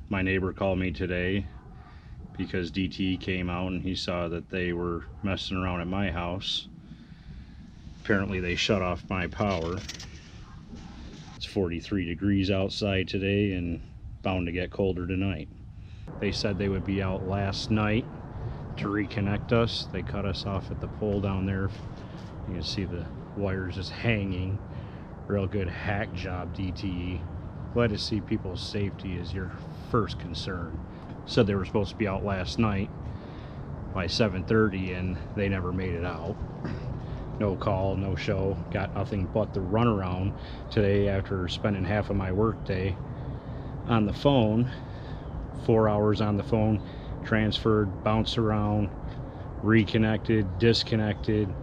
My neighbor called me today because DTE came out and he saw that they were messing around at my house. Apparently they shut off my power. It's 43 degrees outside today and bound to get colder tonight. They said they would be out last night to reconnect us. They cut us off at the pole down there. You can see the wires just hanging. Real good hack job, DTE. Glad to see people's safety is your first concern. Said they were supposed to be out last night by 7:30 and they never made it out. No call, no show. Got nothing but the runaround today after spending half of my work day on the phone. 4 hours on the phone, transferred, bounced around, reconnected, disconnected,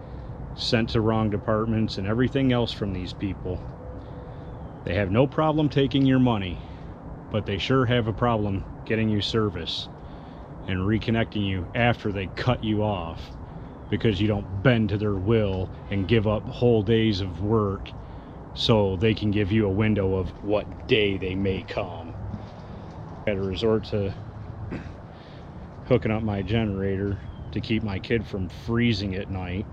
sent to wrong departments and everything else from these people. They have no problem taking your money, but they sure have a problem getting you service and reconnecting you after they cut you off because you don't bend to their will and give up whole days of work so they can give you a window of what day they may come. I had to resort to hooking up my generator to keep my kid from freezing at night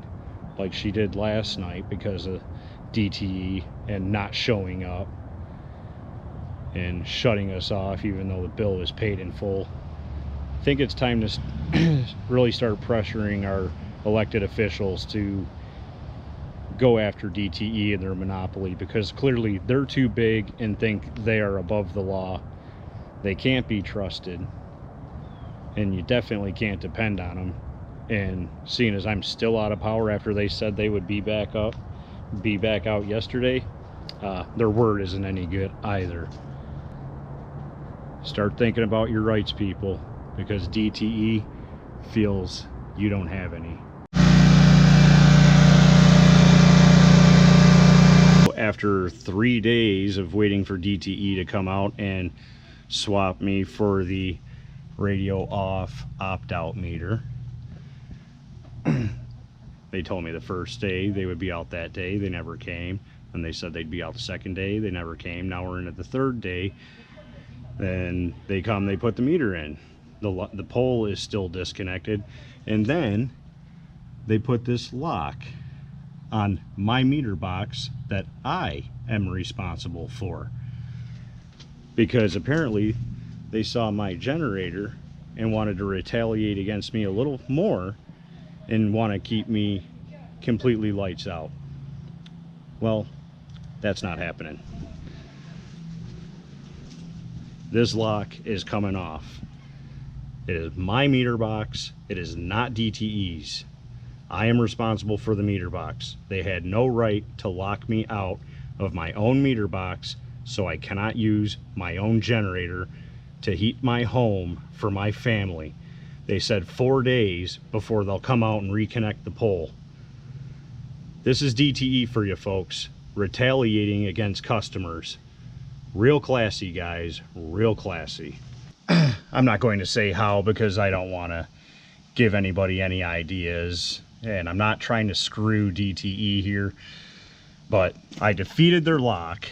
like she did last night because of DTE and not showing up and shutting us off even though the bill was paid in full. I think it's time to really start pressuring our elected officials to go after DTE and their monopoly, because clearly they're too big and think they are above the law. They can't be trusted and you definitely can't depend on them. And seeing as I'm still out of power after they said they would be back out yesterday, their word isn't any good either. Start thinking about your rights, people, because DTE feels you don't have any. After 3 days of waiting for DTE to come out and swap me for the radio off opt-out meter, they told me the first day they would be out that day. They never came. And they said they'd be out the second day. They never came. Now we're in at the third day. Then they come, they put the meter in. The pole is still disconnected. And then they put this lock on my meter box that I am responsible for. Because apparently they saw my generator and wanted to retaliate against me a little more and want to keep me completely lights out. Well, that's not happening. This lock is coming off. It is my meter box. It is not DTE's. I am responsible for the meter box. They had no right to lock me out of my own meter box, so I cannot use my own generator to heat my home for my family. They said 4 days before they'll come out and reconnect the pole. This is DTE for you folks, retaliating against customers. Real classy, guys, real classy. I'm not going to say how because I don't want to give anybody any ideas, and I'm not trying to screw DTE here, but I defeated their lock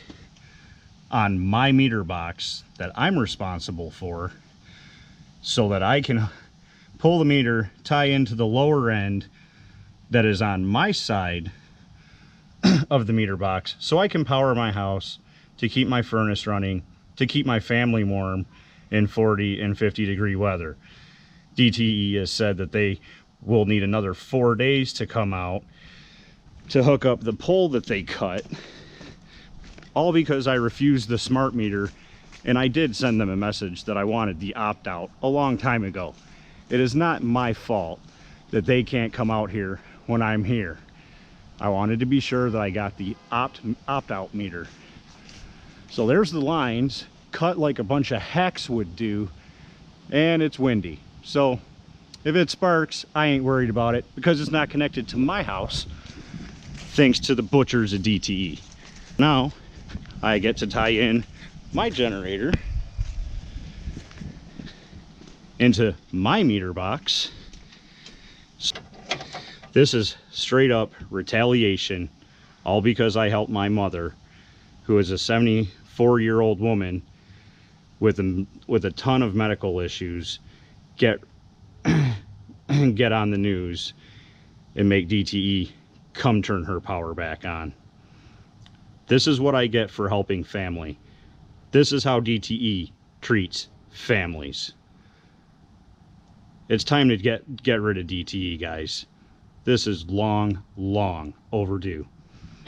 on my meter box that I'm responsible for so that I can pull the meter, tie into the lower end that is on my side of the meter box so I can power my house, to keep my furnace running, to keep my family warm in 40 and 50 degree weather. DTE has said that they will need another 4 days to come out to hook up the pole that they cut, all because I refused the smart meter. And I did send them a message that I wanted the opt-out a long time ago. It is not my fault that they can't come out here when I'm here. I wanted to be sure that I got the opt-out meter. So there's the lines cut like a bunch of hacks would do, and it's windy. So if it sparks, I ain't worried about it because it's not connected to my house, thanks to the butchers at DTE. Now I get to tie in my generator into my meter box. This is straight up retaliation, all because I helped my mother, who is a 74-year-old woman with a ton of medical issues get get on the news and make DTE come turn her power back on. This is what I get for helping family. This is how DTE treats families. It's time to get rid of DTE, guys. This is long overdue.